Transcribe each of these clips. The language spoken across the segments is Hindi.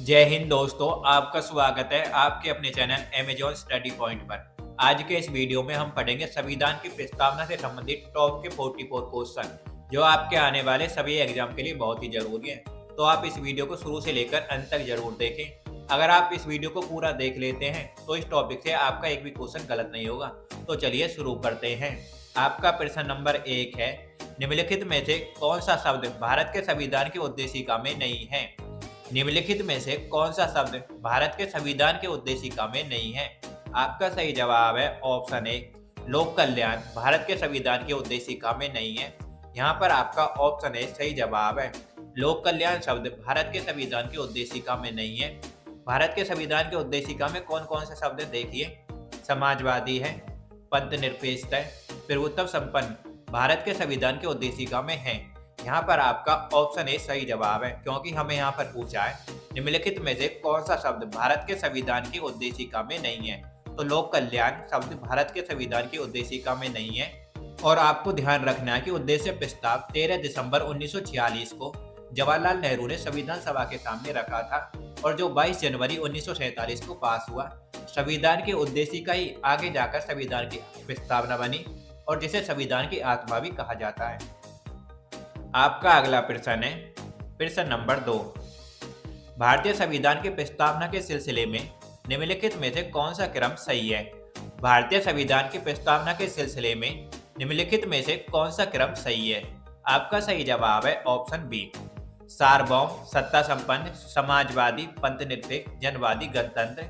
जय हिंद दोस्तों, आपका स्वागत है आपके अपने चैनल अमेजॉन स्टडी पॉइंट पर। आज के इस वीडियो में हम पढ़ेंगे संविधान की प्रस्तावना से संबंधित टॉप के 44 क्वेश्चन जो आपके आने वाले सभी एग्जाम के लिए बहुत ही जरूरी है। तो आप इस वीडियो को शुरू से लेकर अंत तक जरूर देखें। अगर आप इस वीडियो को पूरा देख लेते हैं तो इस टॉपिक से आपका एक भी क्वेश्चन गलत नहीं होगा। तो चलिए शुरू करते हैं। आपका प्रश्न नंबर 1 है, निम्नलिखित में से कौन सा शब्द भारत के संविधान की उद्देशिका में नहीं है? निम्नलिखित में से कौन सा शब्द भारत के संविधान के उद्देशिका में नहीं है? आपका सही जवाब है ऑप्शन ए, लोक कल्याण भारत के संविधान के उद्देशिका में नहीं है। यहाँ पर आपका ऑप्शन ए सही जवाब है। लोक कल्याण शब्द भारत के संविधान के उद्देशिका में नहीं है। भारत के संविधान के उद्देशिका में कौन कौन से शब्द देखिए, समाजवादी है, पंथ निरपेक्ष है, प्रभुत्व संपन्न भारत के संविधान के उद्देशिका में है। यहाँ पर आपका ऑप्शन ए सही जवाब है, क्योंकि हमें यहाँ पर पूछा है निम्नलिखित में से कौन सा शब्द भारत के संविधान की उद्देशिका में नहीं है। तो लोक कल्याण शब्द भारत के संविधान की उद्देशिका में नहीं है। और आपको ध्यान रखना है कि उद्देश्य प्रस्ताव 13 दिसंबर 1946 को जवाहरलाल नेहरू ने संविधान सभा के सामने रखा था और जो 22 जनवरी 1947 को पास हुआ। संविधान की उद्देशिका ही आगे जाकर संविधान की प्रस्तावना बनी और जिसे संविधान की आत्मा भी कहा जाता है। आपका अगला प्रश्न है प्रश्न नंबर 2, भारतीय संविधान की प्रस्तावना के सिलसिले में निम्नलिखित में से कौन सा क्रम सही है? भारतीय संविधान की प्रस्तावना के सिलसिले में निम्नलिखित में से कौन सा क्रम सही है? आपका सही जवाब है ऑप्शन बी, सार्वभौम, सत्ता संपन्न, समाजवादी, पंथ निरपेक्ष, जनवादी, गणतंत्र।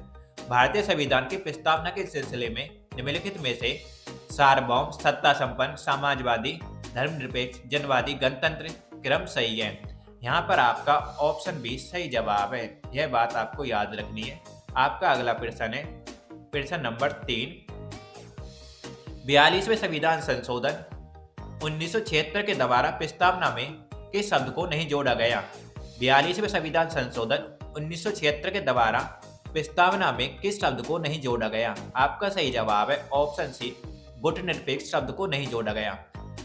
भारतीय संविधान की प्रस्तावना के सिलसिले में निम्नलिखित में से सार्वभौम, सत्ता संपन्न, समाजवादी, धर्मनिरपेक्ष, जनवादी, गणतंत्र क्रम सही है। यहाँ पर आपका ऑप्शन बी सही जवाब है। यह बात आपको याद रखनी है। आपका अगला प्रश्न है प्रश्न नंबर 3, 42वें संविधान संशोधन 1976 के द्वारा प्रस्तावना में किस शब्द को नहीं जोड़ा गया? 42वें संविधान संशोधन 1976 के द्वारा प्रस्तावना में किस शब्द को नहीं जोड़ा गया? आपका सही जवाब है ऑप्शन सी, गुट निरपेक्ष शब्द को नहीं जोड़ा गया।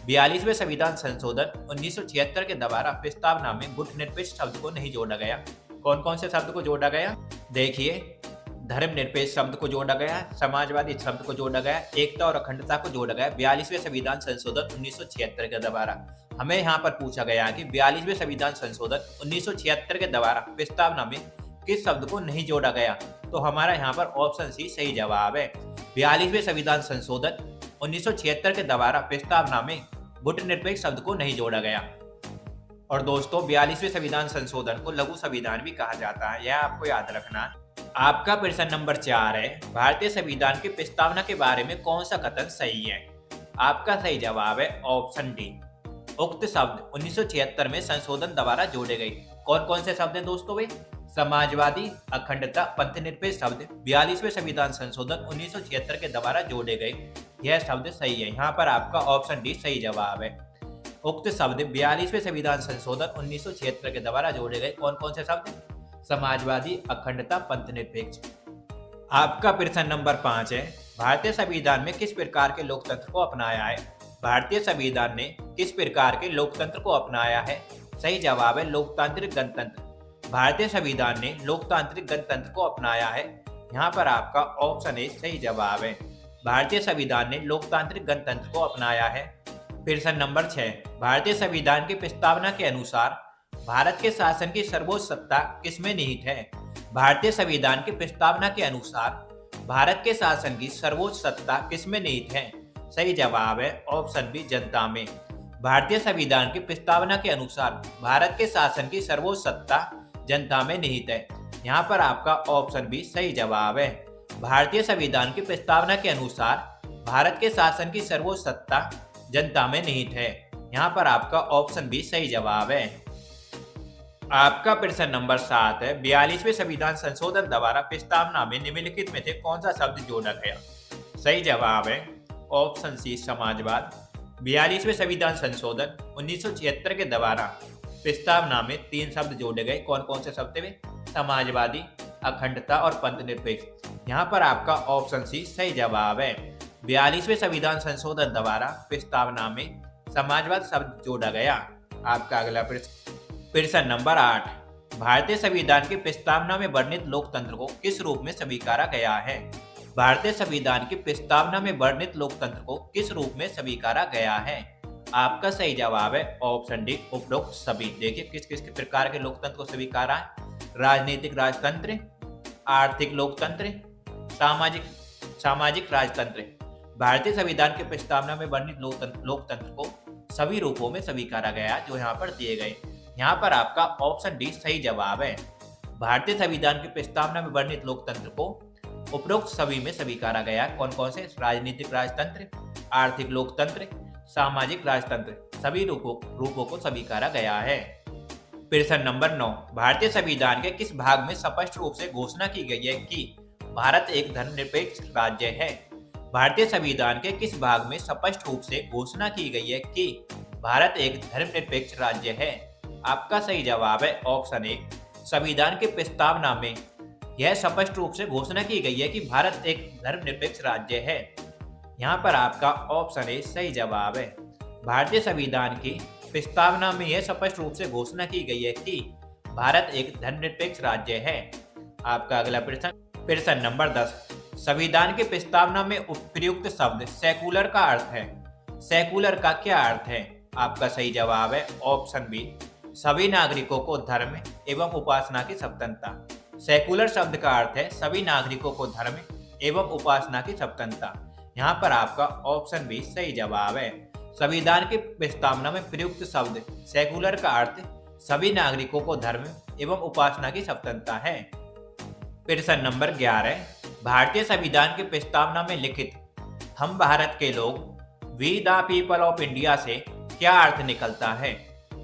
42वें संविधान संशोधन 1976 के द्वारा प्रस्तावना में गुट निरपेक्ष शब्द को नहीं जोड़ा गया। कौन कौन से शब्द को जोड़ा गया? देखिए, धर्मनिरपेक्ष शब्द को जोड़ा गया, समाजवादी शब्द को जोड़ा गया, एकता और अखंडता को जोड़ा गया 42वें संविधान संशोधन 1976 के द्वारा। हमें यहाँ पर पूछा गया कि 42वें संविधान संशोधन 1976 के द्वारा प्रस्तावना में किस शब्द को नहीं जोड़ा गया? तो हमारा यहाँ पर ऑप्शन सी सही जवाब है। 42वें संविधान संशोधन 1976 के द्वारा प्रस्तावना में गुट निरपेक्ष शब्द को नहीं जोड़ा गया। और दोस्तों, 42वें संविधान संशोधन को लघु संविधान भी कहा जाता है, यह आपको याद रखना है। आपका प्रश्न नंबर 4 है, भारतीय संविधान की प्रस्तावना के बारे में कौन सा कथन सही है? आपका सही जवाब है ऑप्शन डी, उक्त शब्द 1976 में संशोधन द्वारा जोड़े गए। कौन कौन से शब्द हैं दोस्तों? वे समाजवादी, अखंडता, पंथ निरपेक्ष शब्द 42वें संविधान संशोधन 1976 के द्वारा जोड़े गए। यह शब्द सही है। यहाँ पर आपका ऑप्शन डी सही जवाब है। उक्त शब्द 42वें संविधान संशोधन 1976 के द्वारा जोड़े गए। कौन कौन से शब्द? समाजवादी, अखंडता, पंथ निरपेक्ष। आपका प्रश्न नंबर 5 है, भारतीय संविधान में किस प्रकार के लोकतंत्र को अपनाया है? भारतीय संविधान ने किस प्रकार के लोकतंत्र को अपनाया है? सही जवाब है लोकतांत्रिक गणतंत्र। भारतीय संविधान ने लोकतांत्रिक गणतंत्र को अपनाया है। यहाँ पर आपका ऑप्शन ए सही जवाब है। भारतीय संविधान ने लोकतांत्रिक गणतंत्र को अपनाया है। प्रश्न नंबर 6, भारतीय संविधान की प्रस्तावना के अनुसार भारत के शासन की सर्वोच्च सत्ता किसमें निहित है? भारतीय संविधान की प्रस्तावना के अनुसार भारत के शासन की सर्वोच्च सत्ता किसमें निहित है? सही जवाब है ऑप्शन बी, जनता में। भारतीय संविधान की प्रस्तावना के अनुसार भारत के शासन की सर्वोच्च सत्ता जनता में निहित है। यहाँ पर आपका ऑप्शन बी सही जवाब है। भारतीय संविधान की प्रस्तावना के अनुसार भारत के शासन की सर्वोच्च सत्ता जनता में निहित है। यहाँ पर आपका ऑप्शन बी सही जवाब है। आपका प्रश्न नंबर 7 है, 42वें संविधान संशोधन द्वारा प्रस्तावना में निम्नलिखित में से कौन सा शब्द जोड़ा गया? सही जवाब है ऑप्शन सी, समाजवाद। 42वें संविधान संशोधन 1976 के द्वारा प्रस्तावना में 3 शब्द जोड़े गए। कौन कौन से शब्द थे? समाजवादी, अखंडता और पंथ निरपेक्ष। यहाँ पर आपका ऑप्शन सी सही जवाब है। 42वें संविधान संशोधन द्वारा प्रस्तावना में समाजवाद शब्द जोड़ा गया। आपका अगला प्रश्न नंबर 8, भारतीय संविधान की प्रस्तावना में वर्णित लोकतंत्र को किस रूप में स्वीकारा गया है? भारतीय संविधान की प्रस्तावना में वर्णित लोकतंत्र को किस रूप में स्वीकारा गया है? आपका सही जवाब है ऑप्शन डी, उपरोक्त सभी। देखिए किस किस प्रकार के लोकतंत्र को स्वीकारा है। राजनीतिक राजतंत्र, आर्थिक लोकतंत्र, सामाजिक राजतंत्र। भारतीय संविधान की प्रस्तावना में वर्णित लोकतंत्र को सभी रूपों में स्वीकारा गया जो यहाँ पर दिए गए। यहाँ पर आपका ऑप्शन डी सही जवाब है। भारतीय संविधान की प्रस्तावना में वर्णित लोकतंत्र को उपरोक्त सभी में स्वीकारा गया। कौन कौन से? राजनीतिक राजतंत्र, आर्थिक लोकतंत्र, सामाजिक राजतंत्र, सभी रूपों को स्वीकारा गया है। प्रश्न नंबर 9, भारतीय संविधान के किस भाग में स्पष्ट रूप से घोषणा की गई है कि भारत एक धर्मनिरपेक्ष राज्य है? भारतीय संविधान के किस भाग में स्पष्ट रूप से घोषणा की गई है कि भारत एक धर्मनिरपेक्ष राज्य है? आपका सही जवाब है ऑप्शन ए। संविधान की प्रस्तावना में यह स्पष्ट रूप से घोषणा की गई है कि भारत एक धर्मनिरपेक्ष राज्य है। यहाँ पर आपका ऑप्शन ए सही जवाब है। भारतीय संविधान की प्रस्तावना में यह स्पष्ट रूप से घोषणा की गई है कि भारत एक धर्मनिरपेक्ष राज्य है। आपका अगला प्रश्न नंबर 10, संविधान की प्रस्तावना में प्रयुक्त शब्द सेकुलर का अर्थ है। सेकुलर का क्या अर्थ है? आपका सही जवाब है ऑप्शन बी, सभी नागरिकों को धर्म एवं उपासना की स्वतंत्रता। सेकुलर शब्द का अर्थ है सभी नागरिकों को धर्म एवं उपासना की स्वतंत्रता। यहाँ पर आपका ऑप्शन बी सही जवाब है। संविधान की प्रस्तावना में प्रयुक्त शब्द सेकुलर का अर्थ सभी नागरिकों को धर्म एवं उपासना की स्वतंत्रता है। प्रश्न नंबर 11, भारतीय संविधान की प्रस्तावना में लिखित हम भारत के लोग we the people of India से क्या अर्थ निकलता है?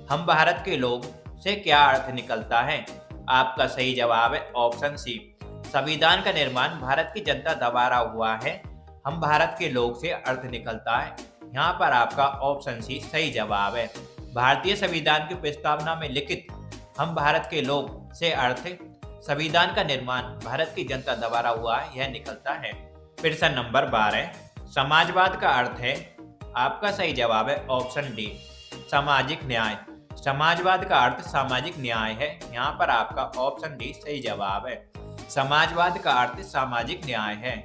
हम भारत के लोग से क्या अर्थ निकलता है? आपका सही जवाब है ऑप्शन सी, संविधान का निर्माण भारत की जनता द्वारा हुआ है। हम भारत के लोग से अर्थ निकलता है। यहाँ पर आपका ऑप्शन सी सही जवाब है। भारतीय संविधान की प्रस्तावना में लिखित हम भारत के लोग से अर्थ संविधान का निर्माण भारत की जनता द्वारा हुआ है, यह निकलता है। प्रश्न नंबर 12, समाजवाद का अर्थ है। आपका सही जवाब है ऑप्शन डी, सामाजिक न्याय। समाजवाद का अर्थ सामाजिक न्याय है। यहाँ पर आपका ऑप्शन डी सही जवाब है। समाजवाद का अर्थ सामाजिक न्याय है।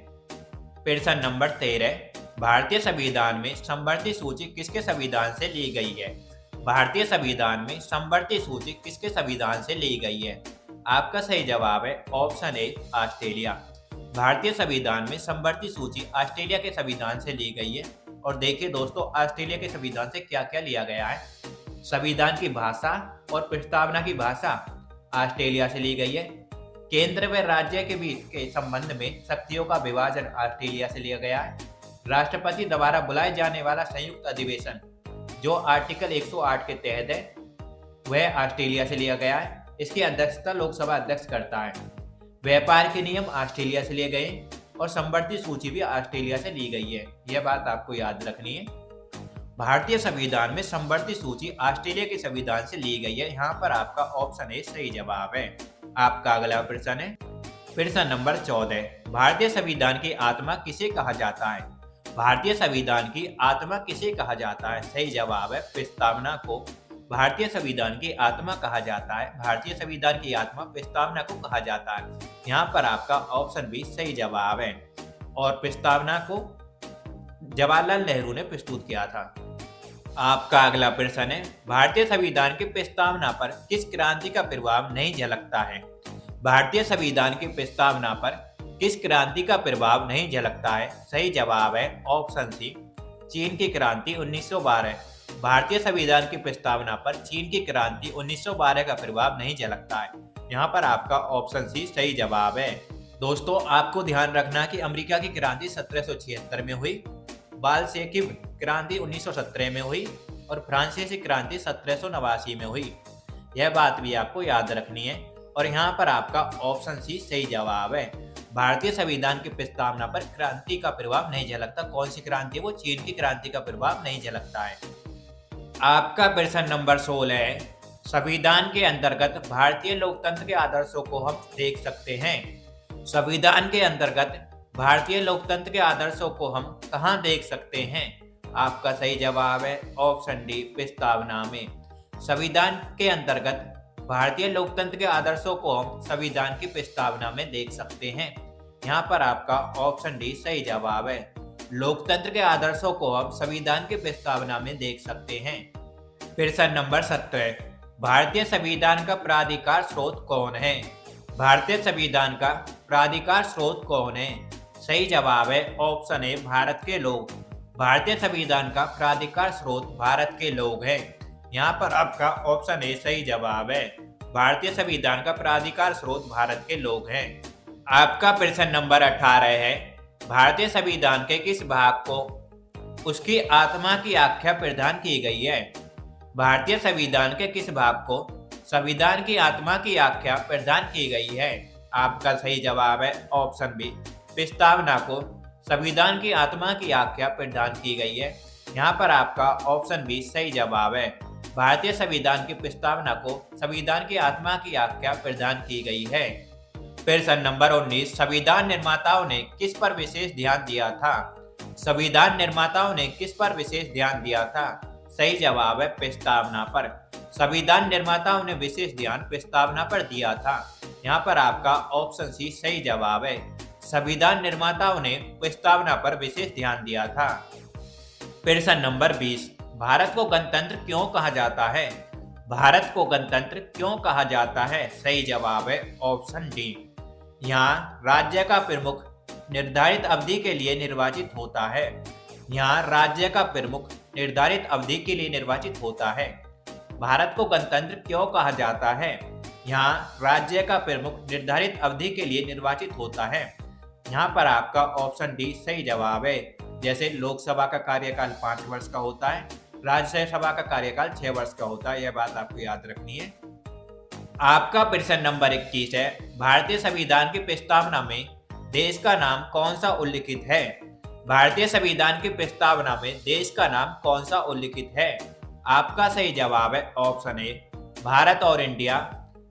प्रश्न नंबर 13, भारतीय संविधान में समवर्ती सूची किसके संविधान से ली गई है? भारतीय संविधान में समवर्ती सूची किसके संविधान से ली गई है? आपका सही जवाब है ऑप्शन ए, ऑस्ट्रेलिया। भारतीय संविधान में समवर्ती सूची ऑस्ट्रेलिया के संविधान से ली गई है। और देखिए दोस्तों, ऑस्ट्रेलिया के संविधान से क्या क्या लिया गया है। संविधान की भाषा और प्रस्तावना की भाषा ऑस्ट्रेलिया से ली गई है। केंद्र व राज्य के बीच के संबंध में शक्तियों का विभाजन ऑस्ट्रेलिया से लिया गया है। राष्ट्रपति द्वारा बुलाए जाने वाला संयुक्त अधिवेशन जो आर्टिकल 108 के तहत है वह ऑस्ट्रेलिया से लिया गया है। इसकी अध्यक्षता लोकसभा अध्यक्ष करता है। व्यापार के नियम ऑस्ट्रेलिया से लिए गए और समवर्ती सूची भी ऑस्ट्रेलिया से ली गई है। यह बात आपको याद रखनी है। भारतीय संविधान में समवर्ती सूची ऑस्ट्रेलिया के संविधान से ली गई है। यहाँ पर आपका ऑप्शन ए सही जवाब है। आपका अगला प्रश्न है प्रश्न नंबर 14, भारतीय संविधान की आत्मा किसे कहा जाता है? भारतीय संविधान की आत्मा किसे कहा जाता है? सही जवाब है प्रस्तावना को भारतीय संविधान की आत्मा कहा जाता है। भारतीय संविधान की आत्मा प्रस्तावना को कहा जाता है। यहाँ पर आपका ऑप्शन बी सही जवाब है। और प्रस्तावना को जवाहरलाल नेहरू ने प्रस्तुत किया था। आपका अगला प्रश्न है भारतीय संविधान की प्रस्तावना पर किस क्रांति का प्रभाव नहीं झलकता है? भारतीय संविधान की प्रस्तावना पर किस क्रांति का प्रभाव नहीं झलकता है? सही जवाब है ऑप्शन सी, चीन की क्रांति 1912। भारतीय संविधान की प्रस्तावना पर चीन की क्रांति 1912 का प्रभाव नहीं झलकता है। यहाँ पर आपका ऑप्शन सी सही जवाब है। दोस्तों, आपको ध्यान रखना कि अमेरिका की क्रांति 1776 में हुई, बाल्शेविक क्रांति 1917 में हुई और फ्रांसीसी क्रांति 1789 में हुई। यह बात भी आपको याद रखनी है। और यहाँ पर आपका ऑप्शन सी सही जवाब है। भारतीय संविधान की प्रस्तावना पर क्रांति का प्रभाव नहीं झलकता। कौन सी क्रांति? वो चीन की क्रांति का प्रभाव नहीं झलकता है। आपका प्रश्न नंबर 16 है संविधान के अंतर्गत भारतीय लोकतंत्र के आदर्शों को हम देख सकते हैं। संविधान के अंतर्गत भारतीय लोकतंत्र के आदर्शों को हम कहाँ देख सकते हैं? आपका सही जवाब है ऑप्शन डी, प्रस्तावना में। संविधान के अंतर्गत भारतीय लोकतंत्र के आदर्शों को हम संविधान की प्रस्तावना में देख सकते हैं। यहाँ पर आपका ऑप्शन डी सही जवाब है। लोकतंत्र के आदर्शों को हम संविधान की प्रस्तावना में देख सकते हैं। प्रश्न नंबर 17, भारतीय संविधान का प्राधिकार स्रोत कौन है? भारतीय संविधान का प्राधिकार स्रोत कौन है? सही जवाब है ऑप्शन ए भारत के लोग। भारतीय संविधान का प्राधिकार स्रोत भारत के लोग हैं। यहाँ पर आपका ऑप्शन ए सही जवाब है। भारतीय संविधान का प्राधिकार स्रोत भारत के लोग हैं। आपका प्रश्न नंबर 18 है, भारतीय संविधान के किस भाग को उसकी आत्मा की आख्या प्रदान की गई है? भारतीय संविधान के किस भाग को संविधान की आत्मा की आख्या प्रदान की गई है? आपका सही जवाब है ऑप्शन बी, प्रस्तावना को संविधान की आत्मा की आख्या प्रदान की गई है। यहाँ पर आपका ऑप्शन बी सही जवाब है। भारतीय संविधान की प्रस्तावना को संविधान की आत्मा की आख्या प्रदान की गई है। प्रश्न नंबर 19, संविधान निर्माताओं ने किस पर विशेष ध्यान दिया था? संविधान निर्माताओं ने किस पर विशेष ध्यान दिया था? सही जवाब है प्रस्तावना पर। संविधान निर्माताओं ने विशेष ध्यान प्रस्तावना पर दिया था। यहाँ पर आपका ऑप्शन सी सही जवाब है। संविधान निर्माताओं ने प्रस्तावना पर विशेष ध्यान दिया था। प्रश्न नंबर 20, भारत को गणतंत्र क्यों कहा जाता है? भारत को गणतंत्र क्यों कहा जाता है? सही जवाब है ऑप्शन डी। यहाँ राज्य का प्रमुख निर्धारित अवधि के लिए निर्वाचित होता है। यहाँ राज्य का प्रमुख निर्धारित अवधि के लिए निर्वाचित होता है। भारत को गणतंत्र क्यों कहा जाता है? यहाँ राज्य का प्रमुख निर्धारित अवधि के लिए निर्वाचित होता है। यहाँ पर आपका ऑप्शन डी सही जवाब है। जैसे लोकसभा का कार्यकाल 5 वर्ष का होता है, राज्यसभा का कार्यकाल 6 वर्ष का होता है। यह बात आपको याद रखनी है। आपका प्रश्न नंबर 21 है, भारतीय संविधान की प्रस्तावना में देश का नाम कौन सा उल्लिखित है? भारतीय संविधान की प्रस्तावना में देश का नाम कौन सा उल्लिखित है? आपका सही जवाब है ऑप्शन ए, भारत और इंडिया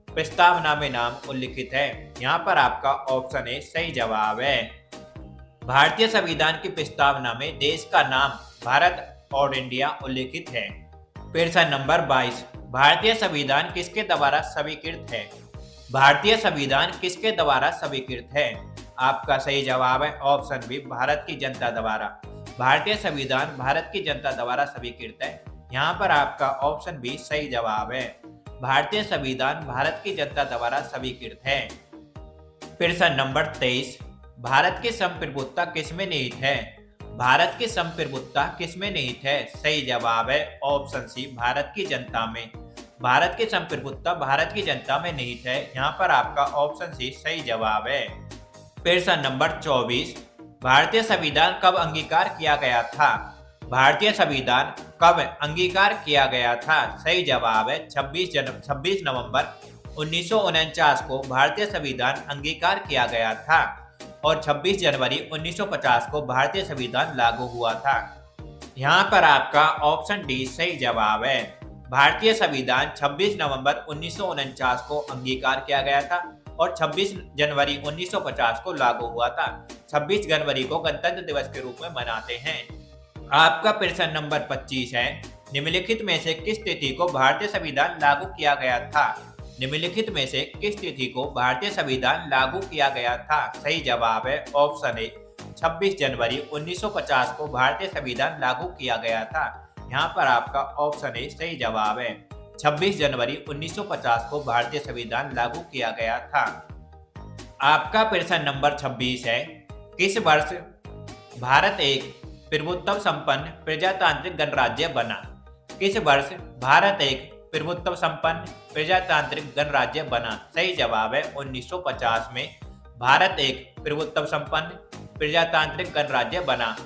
प्रस्तावना में नाम उल्लिखित है। यहाँ पर आपका ऑप्शन ए सही जवाब है। भारतीय संविधान की प्रस्तावना में देश का नाम भारत और इंडिया उल्लिखित है। प्रश्न नंबर 22, भारतीय संविधान किसके द्वारा स्वीकृत है? भारतीय संविधान किसके द्वारा स्वीकृत है? आपका सही जवाब है ऑप्शन बी, भारत की जनता द्वारा। भारतीय संविधान भारत की जनता द्वारा स्वीकृत है। यहाँ पर आपका ऑप्शन बी सही जवाब है। भारतीय संविधान भारत की जनता द्वारा स्वीकृत है। प्रश्न नंबर 23, भारत की संप्रभुता किसमें निहित है? भारत की संप्रभुता किसमें निहित है? सही जवाब है ऑप्शन सी, भारत की जनता में। भारत की संप्रभुता भारत की जनता में निहित है। यहाँ पर आपका ऑप्शन सी सही जवाब है। प्रश्न नंबर 24, भारतीय संविधान कब अंगीकार किया गया था? भारतीय संविधान कब अंगीकार किया गया था? सही जवाब है 26 नवंबर 1949 को भारतीय संविधान अंगीकार किया गया था और 26 जनवरी 1950 को भारतीय संविधान लागू हुआ था। यहाँ पर आपका ऑप्शन डी सही जवाब है। भारतीय संविधान 26 नवंबर 1949 को अंगीकार किया गया था और 26 जनवरी 1950 को लागू हुआ था। 26 जनवरी को गणतंत्र दिवस के रूप में मनाते हैं। आपका प्रश्न नंबर 25 है, निम्नलिखित में से किस तिथि को भारतीय संविधान लागू किया गया था? निम्नलिखित में से किस तिथि को भारतीय संविधान लागू किया गया था? सही जवाब है ऑप्शन ए, 26 जनवरी 1950 को भारतीय संविधान लागू किया गया था। यहाँ पर आपका ऑप्शन ए सही जवाब है। 26 जनवरी 1950 को भारतीय संविधान लागू किया गया था। आपका प्रश्न नंबर 26 है, किस वर्ष भारत एक प्रभुत्व संपन्न प्रजातांत्रिक गणराज्य बना? किस वर्ष भारत एक प्रभुत्व संपन्न प्रजातांत्रिक गणराज्य बना? सही जवाब है 1950 में भारत एक प्रभुत्व संपन्न प्रजातांत्रिक गणराज्य बना।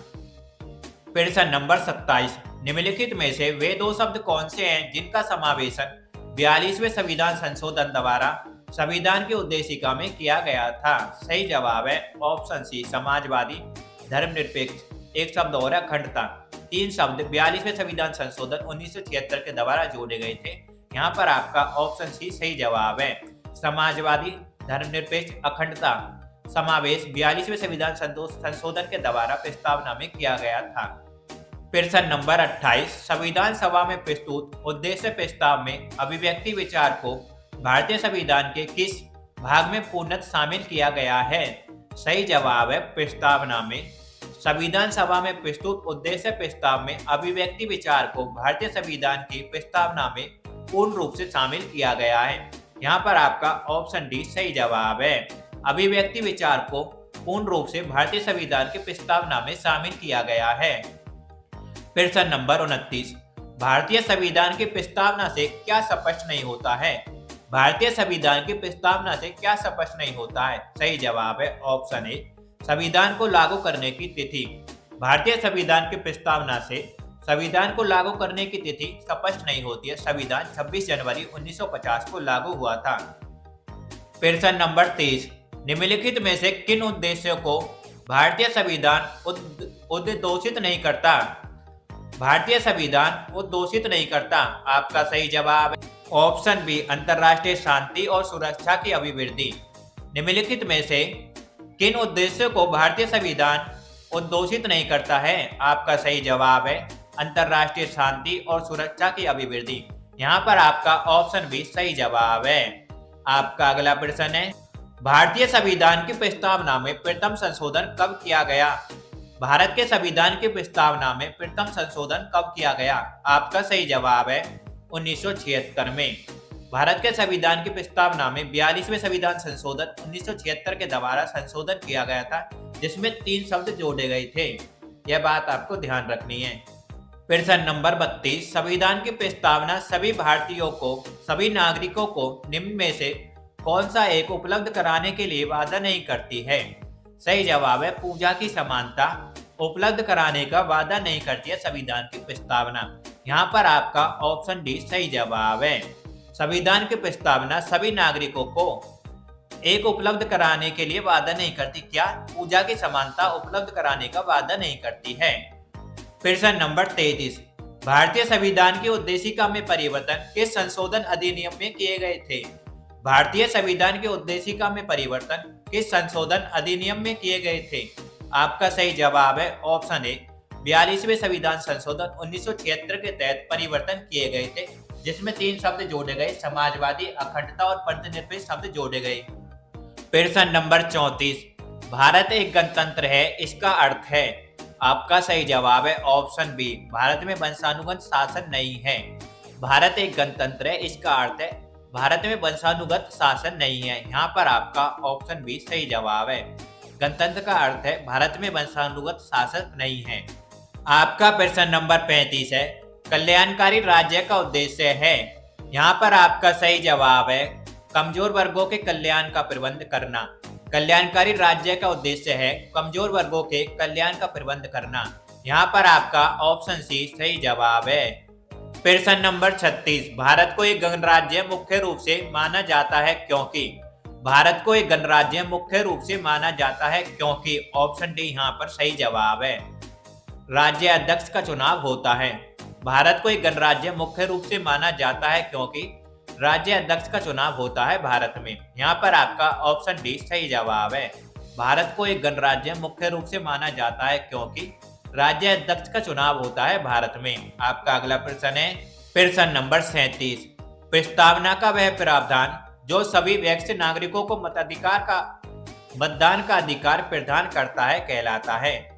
प्रश्न नंबर 27, निम्नलिखित में से वे दो शब्द कौन से हैं जिनका समावेशन 42वें संविधान संशोधन द्वारा संविधान की उद्देशिका में किया गया था? सही जवाब है ऑप्शन सी, समाजवादी, धर्मनिरपेक्ष, एक शब्द और अखंडता। 3 शब्द 42वें संविधान संशोधन 1976 के द्वारा जोड़े गए थे। यहाँ पर आपका ऑप्शन सी सही जवाब है। समाजवादी, धर्मनिरपेक्ष, अखंडता समावेश 42वें संविधान संशोधन के द्वारा प्रस्तावना में किया गया था। प्रश्न नंबर 28, संविधान सभा में प्रस्तुत उद्देश्य प्रस्ताव में अभिव्यक्ति विचार को भारतीय संविधान के किस भाग में पूर्णतः शामिल किया गया है? सही जवाब है प्रस्तावना में। संविधान सभा में प्रस्तुत उद्देश्य प्रस्ताव में अभिव्यक्ति विचार को भारतीय संविधान की प्रस्तावना में पूर्ण रूप से शामिल किया गया है। यहाँ पर आपका ऑप्शन डी सही जवाब है। अभिव्यक्ति विचार को पूर्ण रूप से भारतीय संविधान की प्रस्तावना में शामिल किया गया है। प्रश्न नंबर 29, भारतीय संविधान की प्रस्तावना से क्या स्पष्ट नहीं होता है? भारतीय संविधान की प्रस्तावना से क्या स्पष्ट नहीं होता है? सही जवाब है ऑप्शन ए, संविधान को लागू करने की तिथि। भारतीय संविधान की प्रस्तावना से संविधान को लागू करने की तिथि स्पष्ट नहीं होती है। संविधान 26 जनवरी 1950 को लागू हुआ था। प्रश्न नंबर 30, निम्नलिखित में से किन उद्देश्यों को भारतीय संविधान उद्घोषित नहीं करता? भारतीय संविधान उद्घोषित नहीं करता। आपका सही जवाब है ऑप्शन बी, अंतर्राष्ट्रीय शांति और सुरक्षा की अभिवृद्धि। निम्नलिखित में से किन उद्देश्यों को भारतीय संविधान उद्घोषित नहीं करता है? आपका सही जवाब है अंतर्राष्ट्रीय शांति और सुरक्षा की अभिवृद्धि। यहाँ पर आपका ऑप्शन बी सही जवाब है। आपका अगला प्रश्न है, भारतीय संविधान की प्रस्तावना में प्रथम संशोधन कब किया गया? भारत के संविधान की प्रस्तावना में प्रथम संशोधन कब किया गया? आपका सही जवाब है 1976 में। भारत के संविधान की प्रस्तावना में 42वें संविधान संशोधन 1976 के द्वारा संशोधन किया गया था, जिसमें 3 शब्द जोड़े गए थे। यह बात आपको ध्यान रखनी है। प्रश्न नंबर 32, संविधान की प्रस्तावना सभी भारतीयों को, सभी नागरिकों को निम्न में से कौन सा एक उपलब्ध कराने के लिए वादा नहीं करती है? सही जवाब है पूजा की समानता उपलब्ध कराने का वादा नहीं करती है संविधान की प्रस्तावना। यहाँ पर आपका ऑप्शन डी सही जवाब है। संविधान की प्रस्तावना सभी नागरिकों को एक उपलब्ध कराने के लिए वादा नहीं करती। क्या? पूजा की समानता उपलब्ध कराने का वादा नहीं करती है। प्रश्न नंबर 33, भारतीय संविधान की उद्देशिका में परिवर्तन किस संशोधन अधिनियम में किए गए थे? भारतीय संविधान की उद्देशिका में परिवर्तन किस संशोधन अधिनियम में किए गए थे? आपका सही जवाब है ऑप्शन ए, 42वें संविधान संशोधन 1976 के तहत परिवर्तन किए गए थे, जिसमें 3 शब्द जोड़े गए, समाजवादी, अखंडता और धर्मनिरपेक्ष शब्द जोड़े गए। प्रश्न नंबर 34, भारत एक गणतंत्र है, इसका अर्थ है? आपका सही जवाब है ऑप्शन बी, भारत में वंशानुगत शासन नहीं है। भारत एक गणतंत्र है, इसका अर्थ है भारत में वंशानुगत शासन नहीं है। यहाँ पर आपका ऑप्शन बी सही जवाब है। गणतंत्र का अर्थ है भारत में वंशानुगत शासन नहीं है। आपका प्रश्न नंबर 35 है, कल्याणकारी राज्य का उद्देश्य है? यहाँ पर आपका सही जवाब है कमजोर वर्गों के कल्याण का प्रबंध करना। कल्याणकारी राज्य का उद्देश्य है कमजोर वर्गों के कल्याण का प्रबंध करना। यहाँ पर आपका ऑप्शन सी सही जवाब है। प्रश्न नंबर 36, भारत को एक गणराज्य मुख्य रूप से माना जाता है क्योंकि? भारत को एक गणराज्य मुख्य रूप से माना जाता है क्योंकि ऑप्शन डी यहाँ पर सही जवाब है। राज्य अध्यक्ष का चुनाव होता है। भारत को एक गणराज्य मुख्य रूप से माना जाता है क्योंकि राज्य अध्यक्ष का चुनाव होता है भारत में। यहाँ पर आपका ऑप्शन डी सही जवाब है। भारत को एक गणराज्य मुख्य रूप से माना जाता है क्योंकि राज्य अध्यक्ष का चुनाव होता है भारत में। आपका अगला प्रश्न है प्रश्न नंबर 37, प्रस्तावना का वह प्रावधान जो सभी वयस्क नागरिकों को मतदान का अधिकार प्रदान करता है कहलाता है?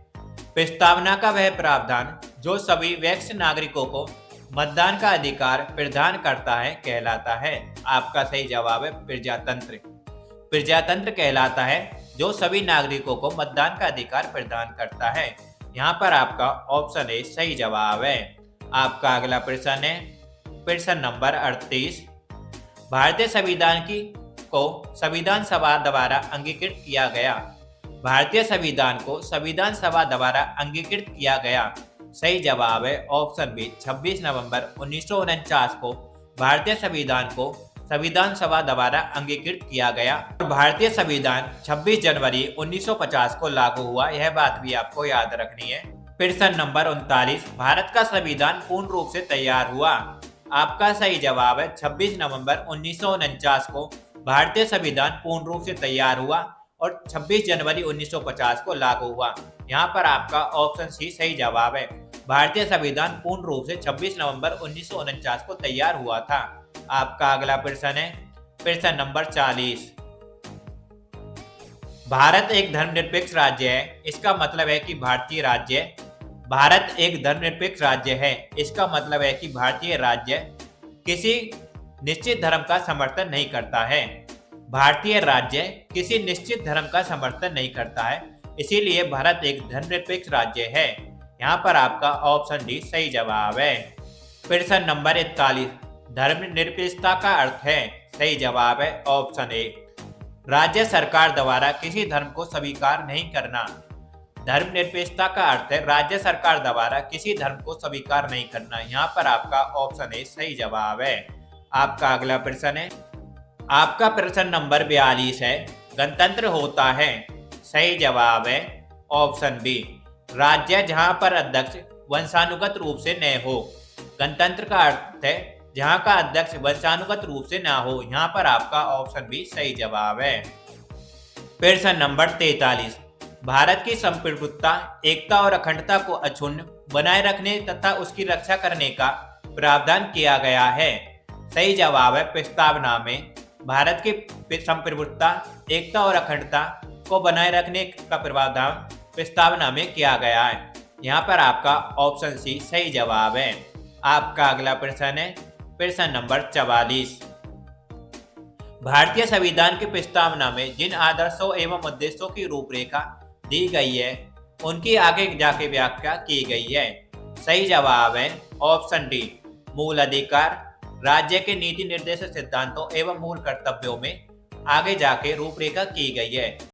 प्रस्तावना का वह प्रावधान जो सभी वयस्क नागरिकों को मतदान का अधिकार प्रदान करता है कहलाता है। आपका सही जवाब है प्रजातंत्र। प्रजातंत्र कहलाता है जो सभी नागरिकों को मतदान का अधिकार प्रदान करता है। यहाँ पर आपका ऑप्शन ए सही जवाब है। आपका अगला प्रश्न है प्रश्न नंबर 38, भारतीय संविधान को संविधान सभा द्वारा अंगीकृत किया गया। भारतीय संविधान को संविधान सभा द्वारा अंगीकृत किया गया। सही जवाब है ऑप्शन बी, 26 नवंबर 1949 को भारतीय संविधान को संविधान सभा द्वारा अंगीकृत किया गया और भारतीय संविधान 26 जनवरी 1950 को लागू हुआ। यह बात भी आपको याद रखनी है। प्रश्न नंबर 39, भारत का संविधान पूर्ण रूप से तैयार हुआ। आपका सही जवाब है 26 नवंबर 1949 को भारतीय संविधान पूर्ण रूप से तैयार हुआ और 26 जनवरी 1950 को लागू हुआ। यहाँ पर आपका ऑप्शन सी सही जवाब है। भारतीय संविधान पूर्ण रूप से 26 नवंबर 1949 को तैयार हुआ था। आपका अगला प्रश्न है प्रश्न नंबर 40। भारत एक धर्मनिरपेक्ष राज्य है, इसका मतलब है कि भारत एक धर्मनिरपेक्ष राज्य है, इसका मतलब है कि भारतीय राज्य किसी निश्चित धर्म का समर्थन नहीं करता है। भारतीय राज्य किसी निश्चित धर्म का समर्थन नहीं करता है, इसीलिए भारत एक धर्मनिरपेक्ष राज्य है। यहाँ पर आपका ऑप्शन डी सही जवाब है। प्रश्न नंबर 41। धर्मनिरपेक्षता का अर्थ है, सही जवाब है ऑप्शन ए, राज्य सरकार द्वारा किसी धर्म को स्वीकार नहीं करना। धर्मनिरपेक्षता का अर्थ है राज्य सरकार द्वारा किसी धर्म को स्वीकार नहीं करना। यहाँ पर आपका ऑप्शन ए सही जवाब है। आपका अगला प्रश्न है, आपका प्रश्न नंबर 42 है, गणतंत्र होता है, सही जवाब है ऑप्शन बी, राज्य जहां पर अध्यक्ष वंशानुगत रूप से न हो। गणतंत्र का अर्थ है जहां का अध्यक्ष वंशानुगत रूप से ना हो। यहाँ पर आपका ऑप्शन बी सही जवाब है। प्रश्न नंबर 43। भारत की संप्रभुता, एकता और अखंडता को अक्षुण्ण बनाए रखने तथा उसकी रक्षा करने का प्रावधान किया गया है। सही जवाब है प्रस्तावना में भारत की संप्रभुता, एकता और अखंडता को बनाए रखने का प्रावधान प्रस्तावना में किया गया है। यहाँ पर आपका ऑप्शन सी सही जवाब है। आपका अगला प्रश्न है प्रश्न नंबर 44। भारतीय संविधान की प्रस्तावना में जिन आदर्शों एवं उद्देश्यों की रूपरेखा दी गई है उनकी आगे जाके व्याख्या की गई है। सही जवाब है ऑप्शन डी, मूल अधिकार, राज्य के नीति निर्देशक सिद्धांतों एवं मूल कर्तव्यों में आगे जाके रूपरेखा की गई है।